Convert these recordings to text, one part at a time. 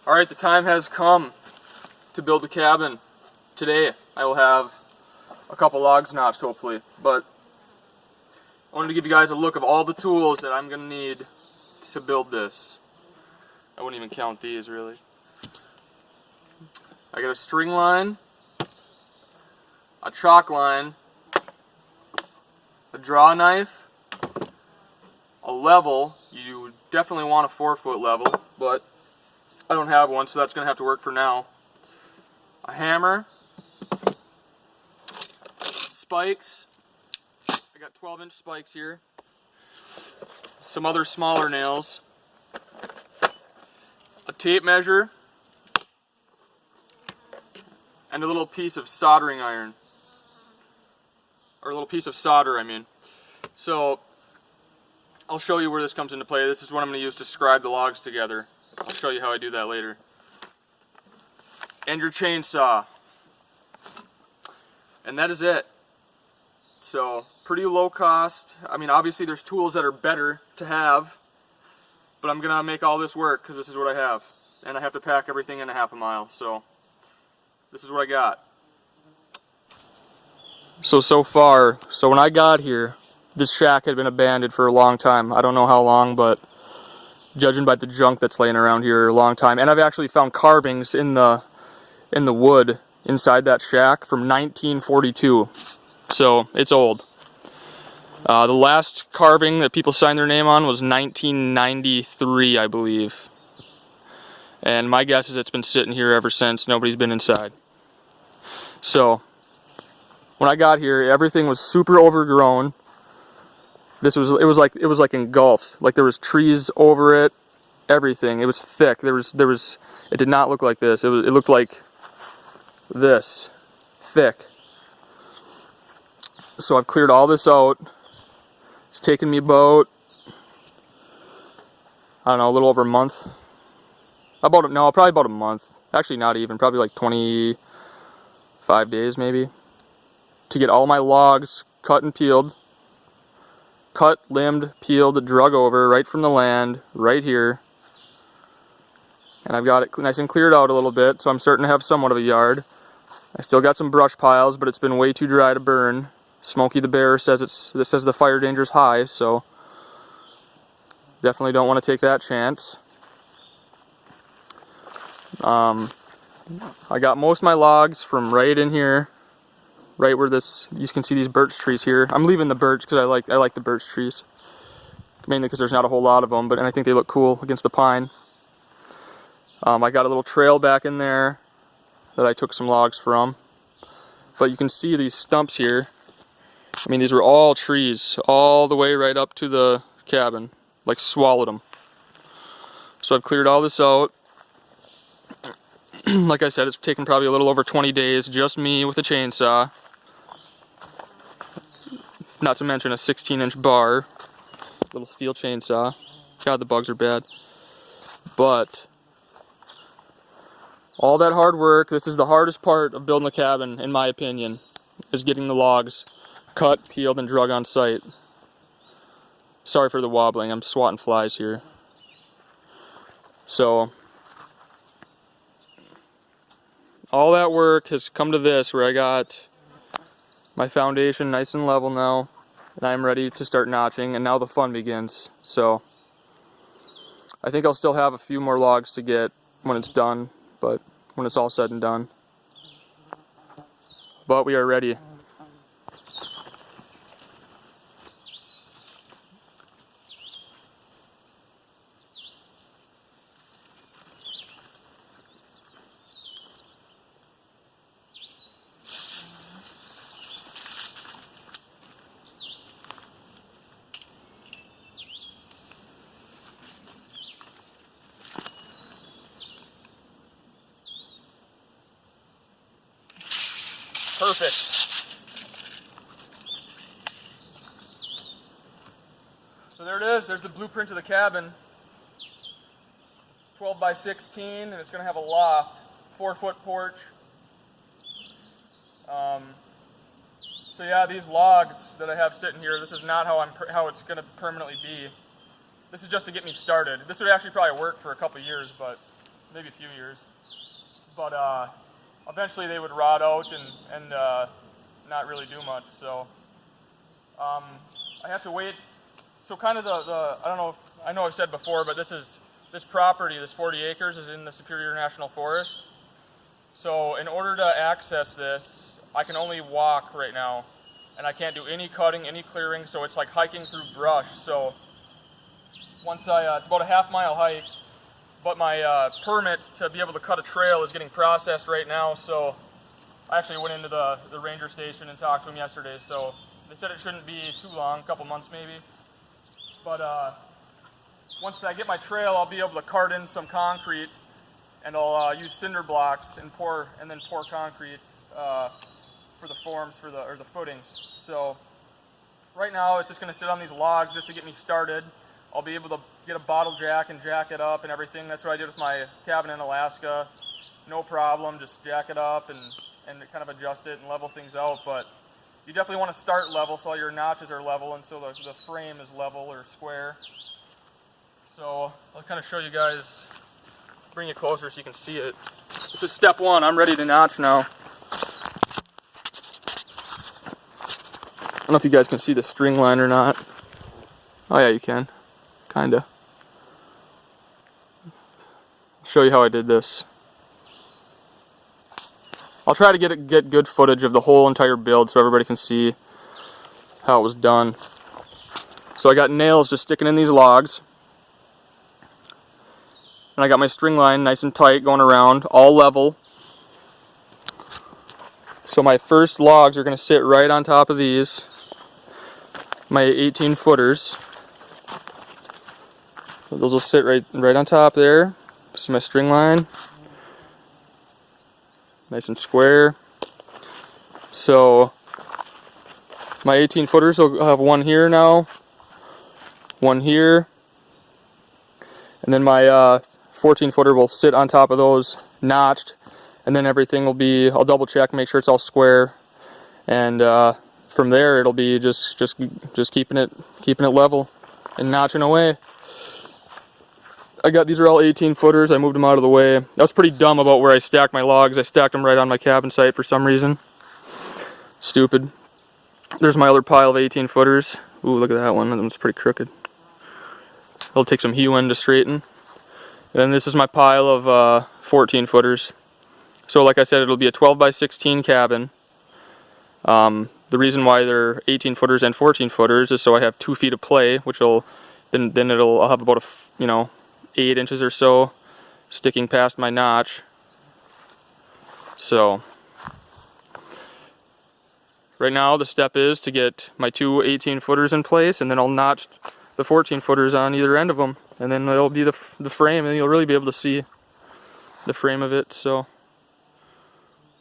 Alright, the time has come to build the cabin. Today I will have a couple logs notched, hopefully, but I wanted to give you guys a look of all the tools that I'm going to need to build this. I wouldn't even count these, really. I got a string line, a chalk line, a draw knife, a level. You definitely want a 4-foot level, but I don't have one, so that's going to have to work for now. A hammer, spikes. I got 12-inch spikes here. Some other smaller nails. A tape measure. And a little piece of soldering iron. Or a little piece of solder, I mean. So, I'll show you where this comes into play. This is what I'm going to use to scribe the logs together. I'll show you how I do that later. And your chainsaw. And that is it. So, pretty low cost. I mean, obviously there's tools that are better to have, but I'm going to make all this work because this is what I have. And I have to pack everything in a half a mile, so this is what I got. So far, when I got here, this shack had been abandoned for a long time. I don't know how long, but judging by the junk that's laying around here, a long time. And I've actually found carvings in the wood inside that shack from 1942. So it's old. The last carving that people signed their name on was 1993, I believe. And my guess is it's been sitting here ever since. Nobody's been inside. So when I got here, everything was super overgrown. It was like engulfed. Like there was trees over it, everything. It was thick. It did not look like this. It looked like this, thick. So I've cleared all this out. It's taken me about, I don't know, a little over a month. Probably about a month. Actually not even, probably like 25 days maybe. To get all my logs cut and peeled. Cut, limbed, peeled, drug over right from the land, right here. And I've got it nice and cleared out a little bit, so I'm starting to have somewhat of a yard. I still got some brush piles, but it's been way too dry to burn. Smokey the Bear says the fire danger is high, so definitely don't want to take that chance. I got most of my logs from right in here, right where you can see these birch trees here. I'm leaving the birch because I like the birch trees, mainly because there's not a whole lot of them, and I think they look cool against the pine. I got a little trail back in there that I took some logs from, but you can see these stumps here. I mean, these were all trees, all the way right up to the cabin, like swallowed them. So I've cleared all this out. Like I said, it's taken probably a little over 20 days, just me with a chainsaw. Not to mention a 16-inch bar, little steel chainsaw. God, the bugs are bad. But all that hard work, this is the hardest part of building a cabin, in my opinion, is getting the logs cut, peeled, and drug on site. Sorry for the wobbling, I'm swatting flies here. So, all that work has come to this, where I got my foundation nice and level now, and I'm ready to start notching, and now the fun begins. So, I think I'll still have a few more logs to get when it's done, but when it's all said and done. But we are ready. Perfect. So there it is. There's the blueprint of the cabin. 12 by 16, and it's going to have a loft, 4-foot porch. So yeah, these logs that I have sitting here, this is not how it's going to permanently be. This is just to get me started. This would actually probably work for a couple years, but maybe a few years. But eventually they would rot out and not really do much. So I have to wait. So kind of the I don't know if, I know I've said before, but this property, this 40 acres, is in the Superior National Forest. So in order to access this, I can only walk right now, and I can't do any cutting, any clearing. So it's like hiking through brush. So once it's about a half-mile hike, but my permit to be able to cut a trail is getting processed right now. So I actually went into the ranger station and talked to them yesterday. So they said it shouldn't be too long, a couple months maybe. But once I get my trail, I'll be able to cart in some concrete, and I'll use cinder blocks and then pour concrete for the forms or the footings. So right now it's just going to sit on these logs just to get me started. I'll be able to get a bottle jack and jack it up and everything. That's what I did with my cabin in Alaska. No problem, just jack it up and kind of adjust it and level things out. But you definitely want to start level so all your notches are level and so the frame is level or square. So I'll kind of show you guys, bring it closer so you can see it. This is step one. I'm ready to notch now. I don't know if you guys can see the string line or not. Oh yeah, you can. Kinda. I'll show you how I did this. I'll try to get good footage of the whole entire build so everybody can see how it was done. So I got nails just sticking in these logs. And I got my string line nice and tight going around, all level. So my first logs are going to sit right on top of these, my 18 footers. So those will sit right on top there. See my string line. Nice and square. So my 18 footers will have one here now, one here, and then my 14 footer will sit on top of those notched, and then everything will be, I'll double check, make sure it's all square, and from there it'll be just keeping it level and notching away. These are all 18 footers. I moved them out of the way. I was pretty dumb about where I stacked my logs. I stacked them right on my cabin site for some reason. Stupid. There's my other pile of 18 footers. Ooh, look at that one. That one's pretty crooked. It'll take some hewing to straighten. And this is my pile of 14 footers. So like I said, it'll be a 12 by 16 cabin. The reason why they're 18 footers and 14 footers is so I have 2 feet of play, which will I'll have about 8 inches or so sticking past my notch. So right now the step is to get my 2 18 footers in place, and then I'll notch the 14 footers on either end of them, and then it'll be the frame, and you'll really be able to see the frame of it. So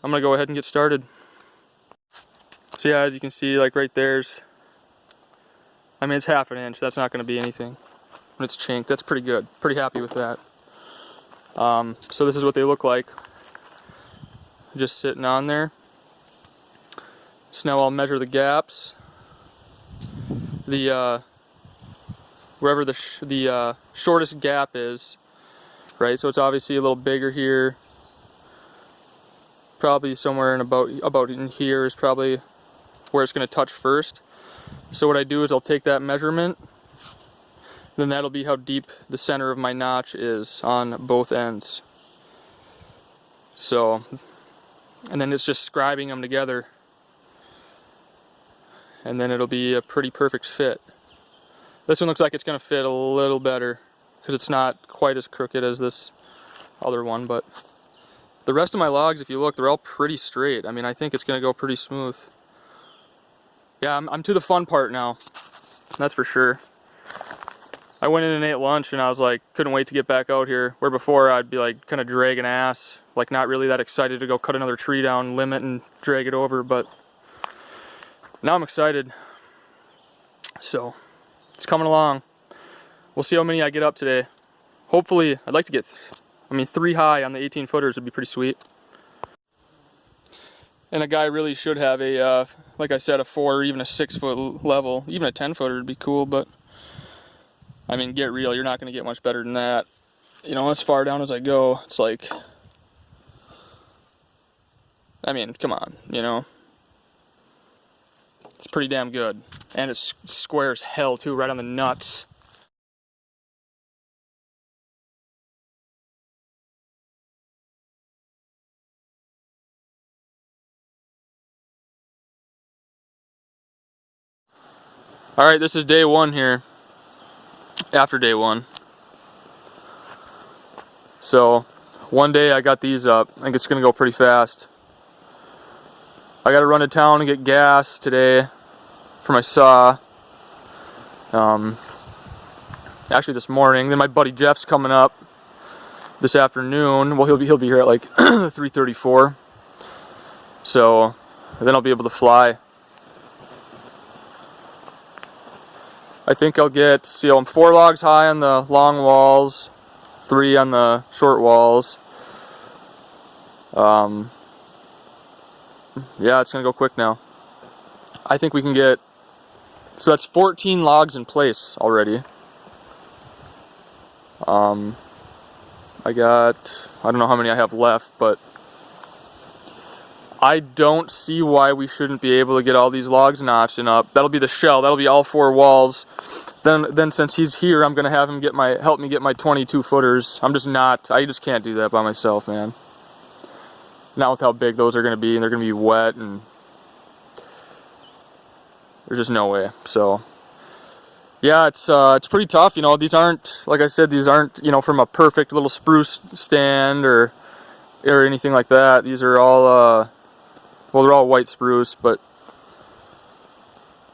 I'm gonna go ahead and get started. So yeah, as you can see, like right there's, I mean, it's half an inch. That's not gonna be anything. When it's chinked, that's pretty good. Pretty happy with that. So this is what they look like, just sitting on there. So now I'll measure the gaps. Wherever the shortest gap is, right? So it's obviously a little bigger here. Probably somewhere in about in here is probably where it's going to touch first. So what I do is I'll take that measurement. Then that'll be how deep the center of my notch is on both ends. So, and then it's just scribing them together, and then it'll be a pretty perfect fit. This one looks like it's going to fit a little better because it's not quite as crooked as this other one, but the rest of my logs, if you look, they're all pretty straight. I mean, I think it's going to go pretty smooth. Yeah, I'm to the fun part now, that's for sure. I went in and ate lunch and I was like, couldn't wait to get back out here. Where before I'd be like kind of dragging ass, like not really that excited to go cut another tree down, limb it, and drag it over. But now I'm excited. So it's coming along. We'll see how many I get up today. Hopefully, I'd like to get, 3 high on the 18 footers would be pretty sweet. And a guy really should have a, like I said, a 4 or even a 6 foot level. Even a 10 footer would be cool, but I mean, get real, you're not going to get much better than that. you know, as far down as I go, it's like, I mean, come on, you know. It's pretty damn good. And it's square as hell too, right on the nuts. Alright, this is day one here. After day one. So, one day I got these up. I think it's gonna go pretty fast. I gotta run to town and get gas today for my saw. Actually this morning. Then my buddy Jeff's coming up this afternoon. Well, he'll be here at like 3:34. So then I'll be able to fly. I think I'll get, see, I'm 4 logs high on the long walls, 3 on the short walls. Yeah, it's gonna go quick now. I think we can get, so that's 14 logs in place already. I don't know how many I have left, but I don't see why we shouldn't be able to get all these logs notched and up. That'll be the shell, that'll be all 4 walls. Then since he's here, I'm gonna have him help me get my 22 footers. I just can't do that by myself, man. Not with how big those are gonna be, and they're gonna be wet, and there's just no way. So yeah, it's pretty tough, you know. These aren't, like I said, these aren't, you know, from a perfect little spruce stand or anything like that. These are all well, they're all white spruce, but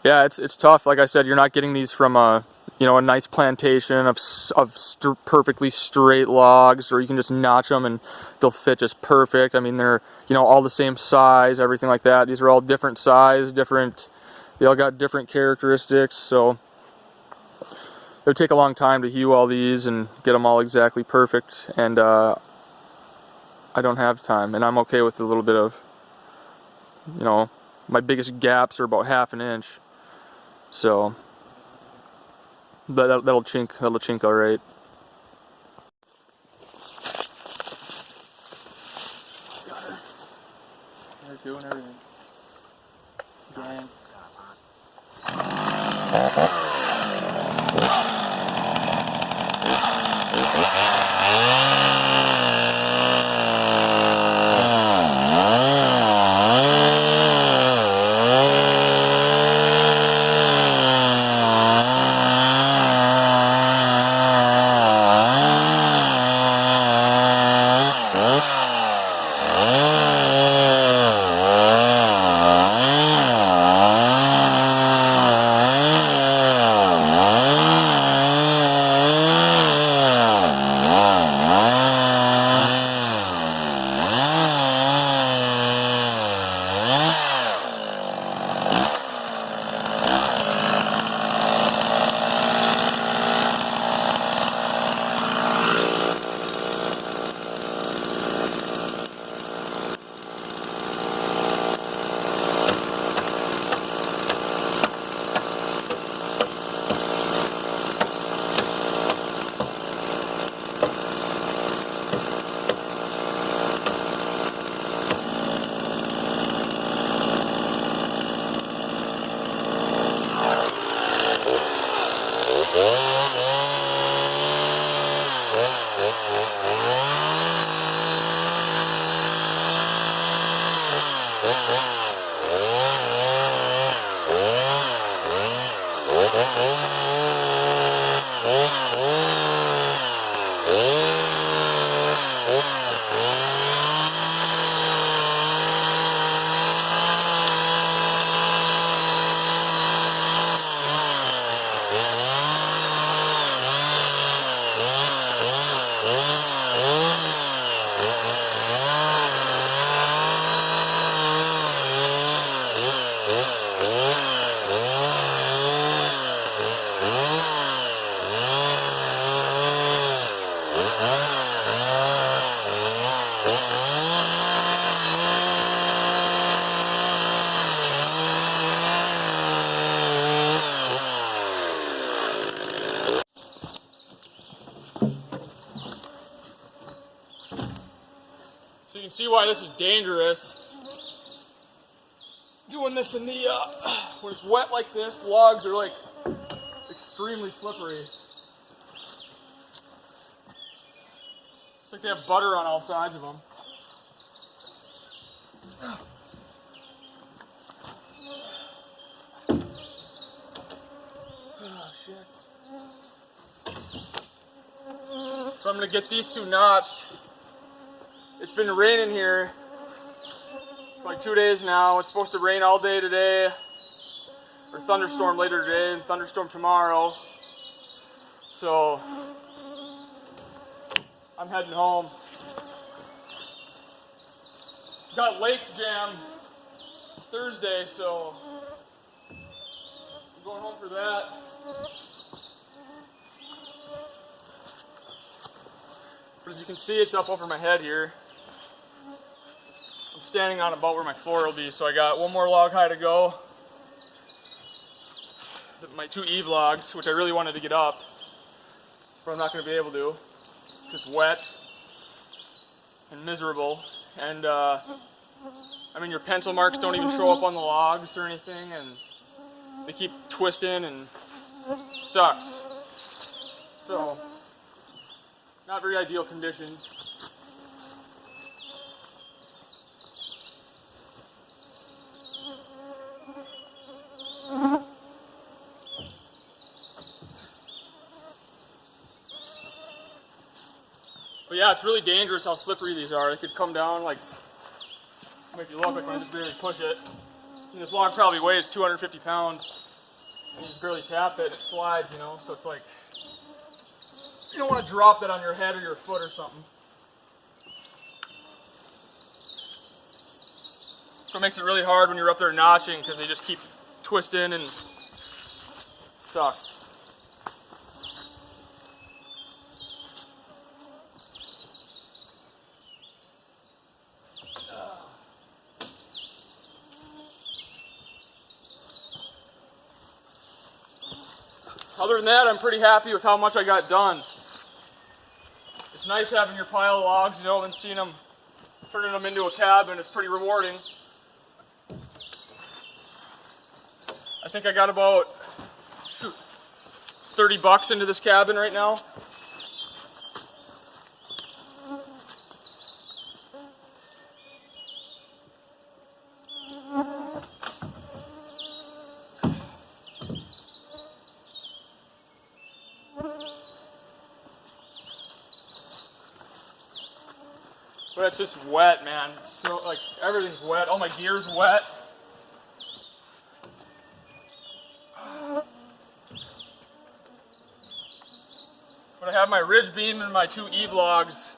yeah, it's tough. Like I said, you're not getting these from a, you know, a nice plantation of perfectly straight logs, or you can just notch them and they'll fit just perfect. I mean, they're, you know, all the same size, everything like that. These are all different size, they all got different characteristics, so it would take a long time to hew all these and get them all exactly perfect, and I don't have time, and I'm okay with a little bit of, you know, my biggest gaps are about 1/2 inch, so that'll chink all right. Got her. There too and everything. Dang. can see why this is dangerous. Doing this in the, when it's wet like this, the logs are like extremely slippery. It's like they have butter on all sides of them. Oh, shit. So I'm gonna get these two notched. It's been raining here for like 2 days now. It's supposed to rain all day today, or thunderstorm later today, and thunderstorm tomorrow. So I'm heading home. Got Lakes Jam Thursday, so I'm going home for that. But as you can see, it's up over my head here. I'm standing on about where my floor will be, so I got one more log high to go. My 2 eve logs, which I really wanted to get up, but I'm not going to be able to. It's wet and miserable, and I mean, your pencil marks don't even show up on the logs or anything, and they keep twisting and sucks. So, not very ideal conditions. But yeah, it's really dangerous how slippery these are. They could come down like, make you look like when I just barely push it. And this log probably weighs 250 pounds. And you just barely tap it, it slides, you know, so it's like, you don't want to drop that on your head or your foot or something. So it makes it really hard when you're up there notching because they just keep twisting and sucks. Other than that, I'm pretty happy with how much I got done. It's nice having your pile of logs, you know, and seeing them, turning them into a cabin. It's pretty rewarding. I think I got about 30 bucks into this cabin right now. But it's just wet, man. It's so, like, everything's wet. All my gear's wet. But I have my ridge beam and my 2 eve logs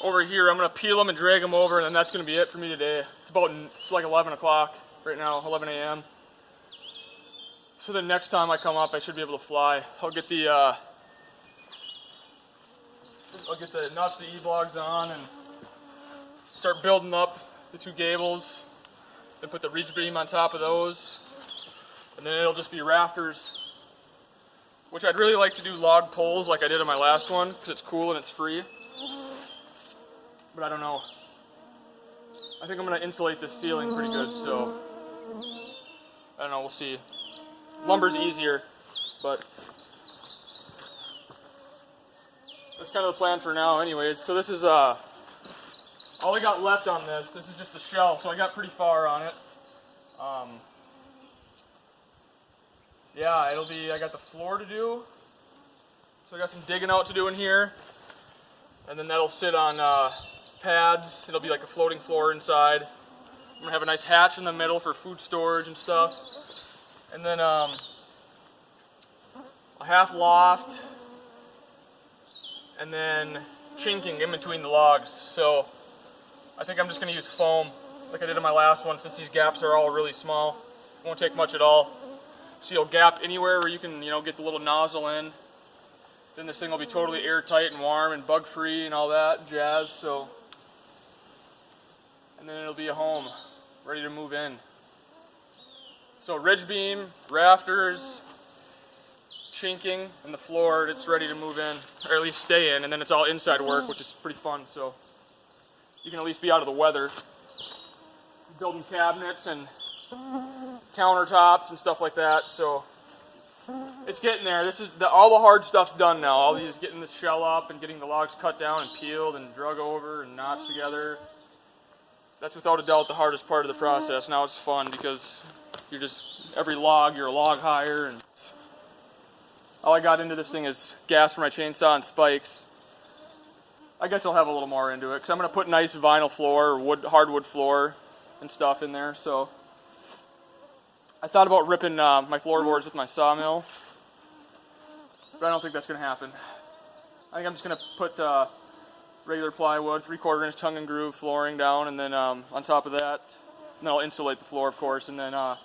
over here. I'm going to peel them and drag them over, and then that's going to be it for me today. It's like 11 o'clock right now, 11 a.m. So then next time I come up, I should be able to fly. I'll get the notch the eve logs on and start building up the 2 gables, then put the ridge beam on top of those, and then it'll just be rafters, which I'd really like to do log poles like I did on my last one because it's cool and it's free, but I don't know. I think I'm going to insulate this ceiling pretty good, so I don't know, we'll see. Lumber's easier, but that's kind of the plan for now anyways. So this is all I got left on this. This is just the shell, so I got pretty far on it. Yeah, I got the floor to do. So I got some digging out to do in here. And then that'll sit on pads. It'll be like a floating floor inside. I'm gonna have a nice hatch in the middle for food storage and stuff. And then a half loft. And then chinking in between the logs. So I think I'm just going to use foam like I did in my last one since these gaps are all really small. It won't take much at all. So you'll gap anywhere where you can, you know, get the little nozzle in. Then this thing will be totally airtight and warm and bug free and all that jazz. So, and then it'll be a home ready to move in. So ridge beam, rafters, chinking, and the floor, it's ready to move in, or at least stay in, and then it's all inside work, which is pretty fun. So you can at least be out of the weather. Building cabinets and countertops and stuff like that, so it's getting there. This is all the hard stuff's done now. All these getting the shell up and getting the logs cut down and peeled and drug over and notched together. That's without a doubt the hardest part of the process. Now it's fun because you're just, every log, you're a log hire, and all I got into this thing is gas for my chainsaw and spikes. I guess I'll have a little more into it because I'm going to put nice vinyl floor or hardwood floor and stuff in there. So I thought about ripping my floorboards with my sawmill, but I don't think that's going to happen. I think I'm just going to put regular plywood, 3/4 inch tongue and groove flooring down, and then on top of that, and then I'll insulate the floor, of course, and then I'm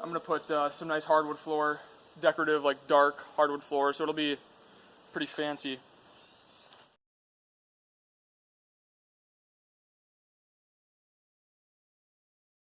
going to put some nice hardwood floor, decorative, like dark hardwood floor, so it'll be pretty fancy.